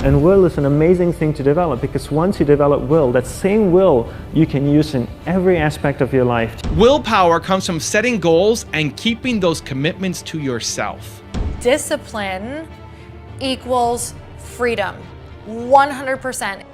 And will is an amazing thing to develop, because once you develop will, that same will you can use in every aspect of your life. Willpower comes from setting goals and keeping those commitments to yourself. Discipline equals freedom, 100%.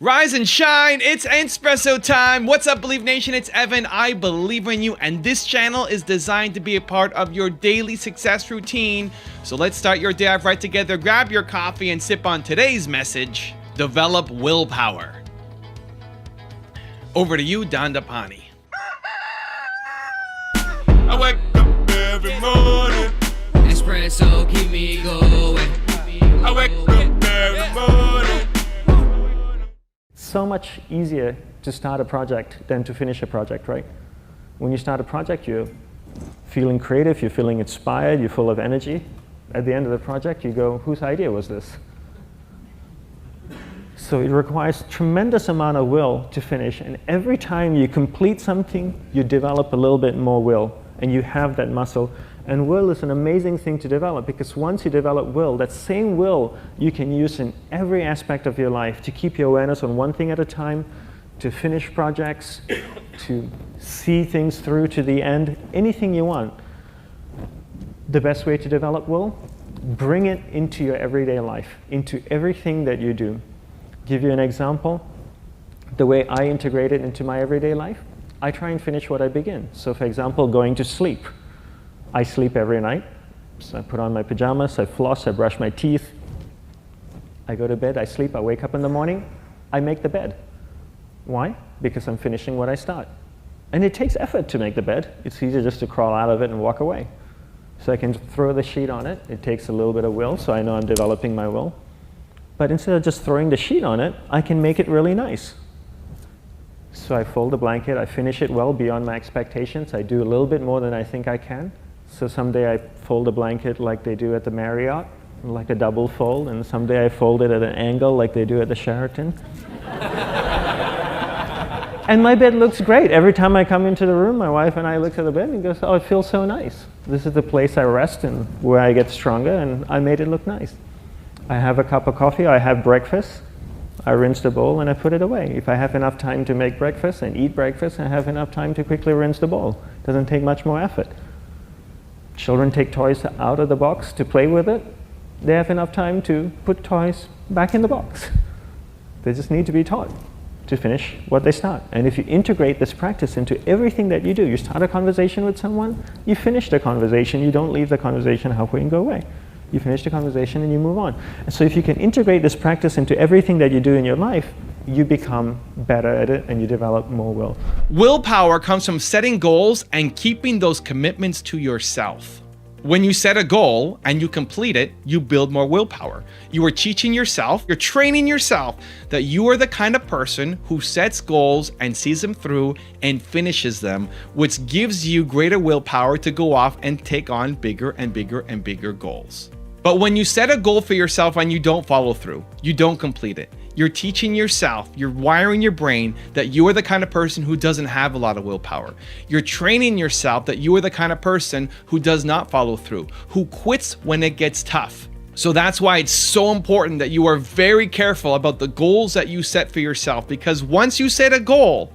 Rise and shine, it's Espresso time. What's up, Believe Nation? It's Evan. I believe in you, and this channel is designed to be a part of your daily success routine. So let's start your day off right together. Grab your coffee and sip on today's message: develop willpower. Over to you, Dandapani. I wake up every morning. Espresso, keep me going. I wake up every morning. So much easier to start a project than to finish a project, right? When you start a project, you're feeling creative, you're feeling inspired, you're full of energy. At the end of the project, you go, whose idea was this? So it requires tremendous amount of will to finish, and every time you complete something, you develop a little bit more will, and you have that muscle. And will is an amazing thing to develop, because once you develop will, that same will you can use in every aspect of your life to keep your awareness on one thing at a time, to finish projects, to see things through to the end, anything you want. The best way to develop will? Bring it into your everyday life, into everything that you do. Give you an example. The way I integrate it into my everyday life, I try and finish what I begin. So for example, going to sleep. I sleep every night, so I put on my pajamas, I floss, I brush my teeth, I go to bed, I sleep, I wake up in the morning, I make the bed. Why? Because I'm finishing what I start. And it takes effort to make the bed. It's easier just to crawl out of it and walk away. So I can throw the sheet on it. It takes a little bit of will, so I know I'm developing my will. But instead of just throwing the sheet on it, I can make it really nice. So I fold the blanket, I finish it well beyond my expectations. I do a little bit more than I think I can. So someday I fold a blanket like they do at the Marriott, like a double fold, and someday I fold it at an angle like they do at the Sheraton. And my bed looks great. Every time I come into the room, my wife and I look at the bed and goes, oh, it feels so nice. This is the place I rest and where I get stronger, and I made it look nice. I have a cup of coffee, I have breakfast, I rinse the bowl and I put it away. If I have enough time to make breakfast and eat breakfast, I have enough time to quickly rinse the bowl. It doesn't take much more effort. Children take toys out of the box to play with it. They have enough time to put toys back in the box. They just need to be taught to finish what they start. And if you integrate this practice into everything that you do, you start a conversation with someone, you finish the conversation, you don't leave the conversation halfway and go away. You finish the conversation and you move on. And so if you can integrate this practice into everything that you do in your life, you become better at it and you develop more will. Willpower comes from setting goals and keeping those commitments to yourself. When you set a goal and you complete it, you build more willpower. You are teaching yourself, you're training yourself that you are the kind of person who sets goals and sees them through and finishes them, which gives you greater willpower to go off and take on bigger and bigger and bigger goals. But when you set a goal for yourself and you don't follow through, you don't complete it, you're teaching yourself, you're wiring your brain that you are the kind of person who doesn't have a lot of willpower. You're training yourself that you are the kind of person who does not follow through, who quits when it gets tough. So that's why it's so important that you are very careful about the goals that you set for yourself, because once you set a goal,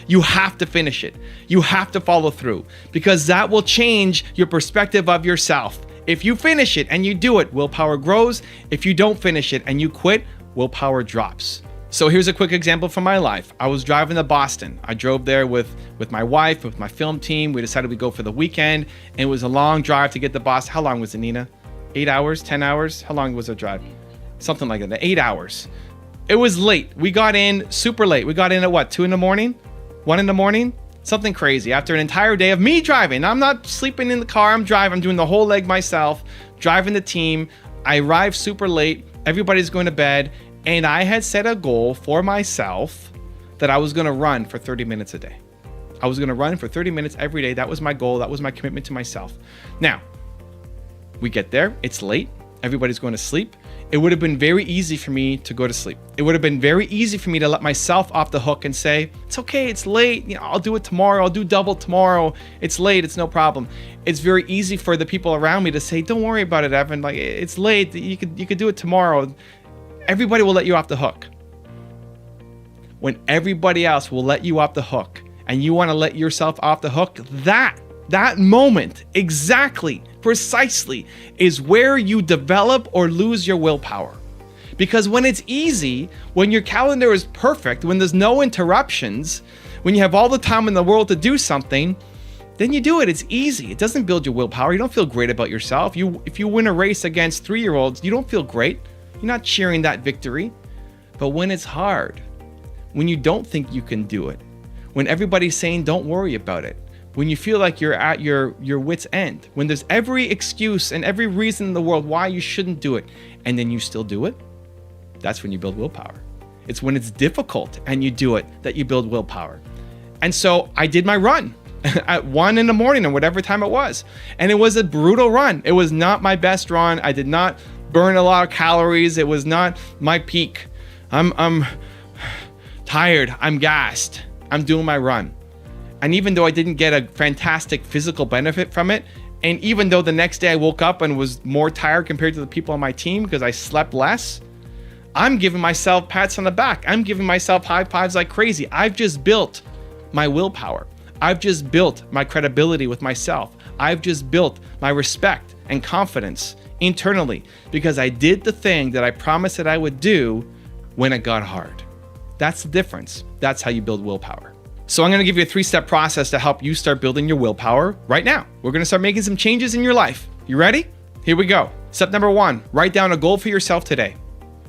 you have to finish it. You have to follow through, because that will change your perspective of yourself. If you finish it and you do it, willpower grows. If you don't finish it and you quit, willpower drops. So here's a quick example from my life. I was driving to Boston. I drove there with my wife, with my film team. We decided we'd go for the weekend, and it was a long drive to get to Boston. How long was it, Nina? 8 hours, 10 hours? How long was the drive? Something like that, 8 hours. It was late. We got in super late. We got in at what, 2 in the morning? 1 in the morning? Something crazy. After an entire day of me driving. I'm not sleeping in the car, I'm driving. I'm doing the whole leg myself, driving the team. I arrived super late. Everybody's going to bed. And I had set a goal for myself that I was going to run for 30 minutes a day. I was going to run for 30 minutes every day. That was my goal. That was my commitment to myself. Now, we get there. It's late. everybody's going to sleep, it would have been very easy for me to go to sleep. It would have been very easy for me to let myself off the hook and say, it's okay, it's late, you know, I'll do it tomorrow, I'll do double tomorrow, it's late, it's no problem. It's very easy for the people around me to say, don't worry about it, Evan, like, it's late, you could do it tomorrow. Everybody will let you off the hook. When everybody else will let you off the hook and you want to let yourself off the hook, that moment, exactly, precisely, is where you develop or lose your willpower. Because when it's easy, when your calendar is perfect, when there's no interruptions, when you have all the time in the world to do something, then you do it. It's easy. It doesn't build your willpower. You don't feel great about yourself. If you win a race against 3-year-olds, you don't feel great. You're not cheering that victory. But when it's hard, when you don't think you can do it, when everybody's saying don't worry about it, when you feel like you're at your wit's end, when there's every excuse and every reason in the world why you shouldn't do it, and then you still do it, that's when you build willpower. It's when it's difficult and you do it that you build willpower. And so I did my run at 1 in the morning or whatever time it was. And it was a brutal run. It was not my best run. I did not burn a lot of calories. It was not my peak. I'm tired. I'm gassed. I'm doing my run. And even though I didn't get a fantastic physical benefit from it, and even though the next day I woke up and was more tired compared to the people on my team because I slept less, I'm giving myself pats on the back. I'm giving myself high fives like crazy. I've just built my willpower. I've just built my credibility with myself. I've just built my respect and confidence internally because I did the thing that I promised that I would do when it got hard. That's the difference. That's how you build willpower. So I'm going to give you a 3-step process to help you start building your willpower right now. We're going to start making some changes in your life. You ready? Here we go. Step number 1, write down a goal for yourself today.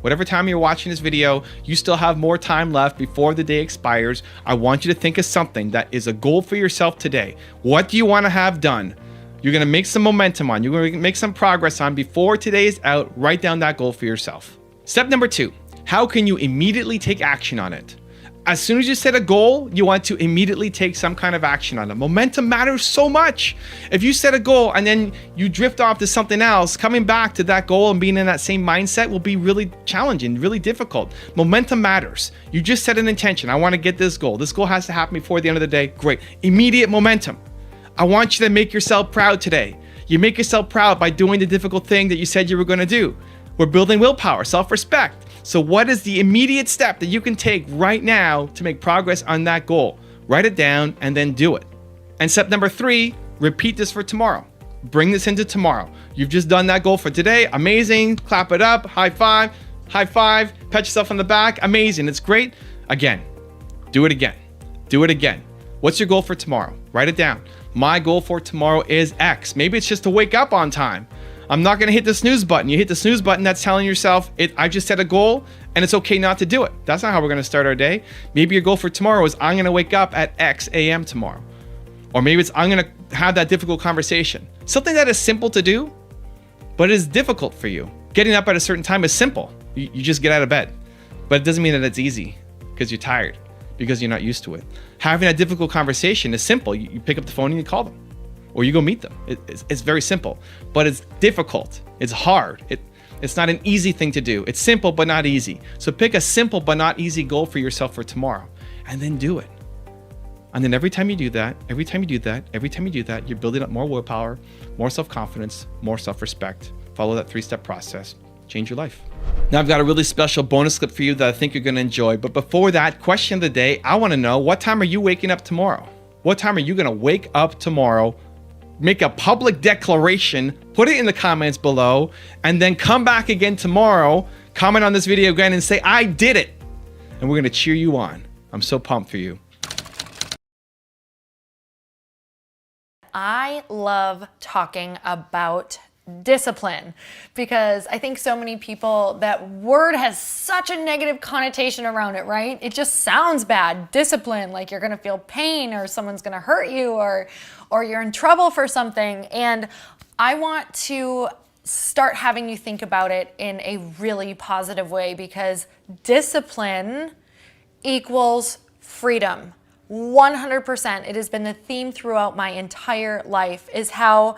Whatever time you're watching this video, you still have more time left before the day expires. I want you to think of something that is a goal for yourself today. What do you want to have done? You're going to make some momentum on, you're going to make some progress on before today is out. Write down that goal for yourself. Step number 2, how can you immediately take action on it? As soon as you set a goal, you want to immediately take some kind of action on it. Momentum matters so much. If you set a goal and then you drift off to something else, coming back to that goal and being in that same mindset will be really challenging, really difficult. Momentum matters. You just set an intention. I want to get this goal. This goal has to happen before the end of the day. Great. Immediate momentum. I want you to make yourself proud today. You make yourself proud by doing the difficult thing that you said you were going to do. We're building willpower, self-respect. So what is the immediate step that you can take right now to make progress on that goal? Write it down and then do it. And step number 3, repeat this for tomorrow. Bring this into tomorrow. You've just done that goal for today. Amazing. Clap it up. High five. High five. Pat yourself on the back. Amazing. It's great. Again. Do it again. Do it again. What's your goal for tomorrow? Write it down. My goal for tomorrow is X. Maybe it's just to wake up on time. I'm not going to hit the snooze button. You hit the snooze button, that's telling yourself, I just set a goal and it's okay not to do it. That's not how we're going to start our day. Maybe your goal for tomorrow is I'm going to wake up at X a.m. tomorrow. Or maybe it's I'm going to have that difficult conversation. Something that is simple to do, but is difficult for you. Getting up at a certain time is simple. You just get out of bed. But it doesn't mean that it's easy because you're tired, because you're not used to it. Having a difficult conversation is simple. You pick up the phone and you call them. Or you go meet them. It's very simple, but it's difficult. It's hard. It's not an easy thing to do. It's simple, but not easy. So pick a simple, but not easy goal for yourself for tomorrow and then do it. And then every time you do that, you're building up more willpower, more self-confidence, more self-respect. Follow that 3-step process. Change your life. Now I've got a really special bonus clip for you that I think you're going to enjoy. But before that, question of the day, I want to know, what time are you waking up tomorrow? What time are you going to wake up tomorrow? Make a public declaration, put it in the comments below, and then come back again tomorrow, comment on this video again and say, I did it. And we're going to cheer you on. I'm so pumped for you. I love talking about discipline because I think so many people, that word has such a negative connotation around it, right? It just sounds bad. Discipline, like you're going to feel pain or someone's going to hurt you or you're in trouble for something. And I want to start having you think about it in a really positive way, because discipline equals freedom. 100%. It has been the theme throughout my entire life, is how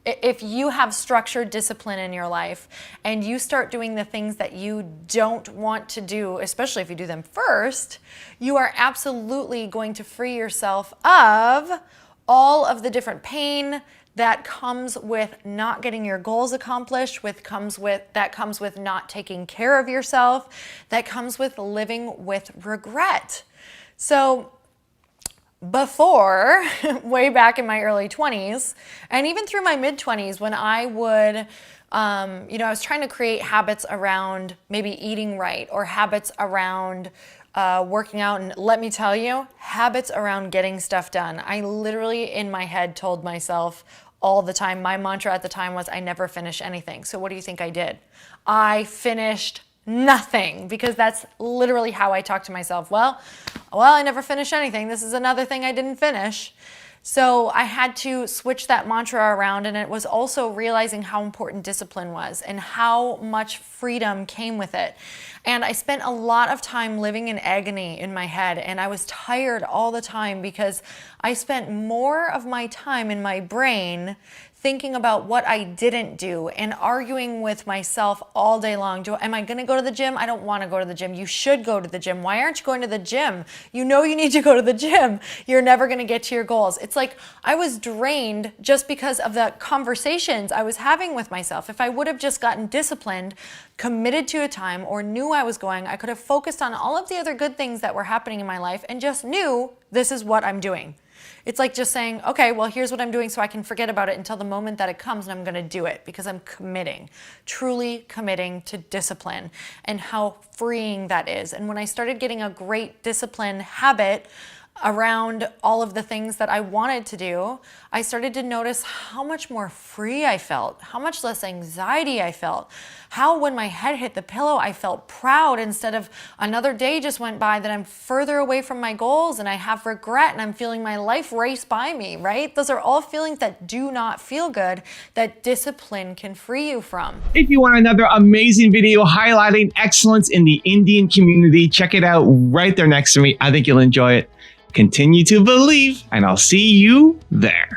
If you have structured discipline in your life and you start doing the things that you don't want to do, especially if you do them first, you are absolutely going to free yourself of all of the different pain that comes with not getting your goals accomplished, that comes with not taking care of yourself, that comes with living with regret. So before, way back in my early 20s, and even through my mid 20s, when I would, I was trying to create habits around maybe eating right, or habits around working out, and let me tell you, habits around getting stuff done. I literally in my head told myself all the time, my mantra at the time was, I never finish anything. So what do you think I did? I finished nothing, because that's literally how I talk to myself. Well, I never finished anything. This is another thing I didn't finish. So I had to switch that mantra around, and it was also realizing how important discipline was and how much freedom came with it. And I spent a lot of time living in agony in my head, and I was tired all the time because I spent more of my time in my brain thinking about what I didn't do and arguing with myself all day long. Am I going to go to the gym? I don't want to go to the gym. You should go to the gym. Why aren't you going to the gym? You know you need to go to the gym. You're never going to get to your goals. It's like I was drained just because of the conversations I was having with myself. If I would have just gotten disciplined, committed to a time, or knew I was going, I could have focused on all of the other good things that were happening in my life and just knew this is what I'm doing. It's like just saying, okay, well, here's what I'm doing so I can forget about it until the moment that it comes, and I'm going to do it because I'm committing, truly committing to discipline, and how freeing that is. And when I started getting a great discipline habit around all of the things that I wanted to do, I started to notice how much more free I felt, how much less anxiety I felt, how when my head hit the pillow, I felt proud instead of another day just went by that I'm further away from my goals and I have regret and I'm feeling my life race by me, right? Those are all feelings that do not feel good, that discipline can free you from. If you want another amazing video highlighting excellence in the Indian community, check it out right there next to me. I think you'll enjoy it. Continue to believe, and I'll see you there.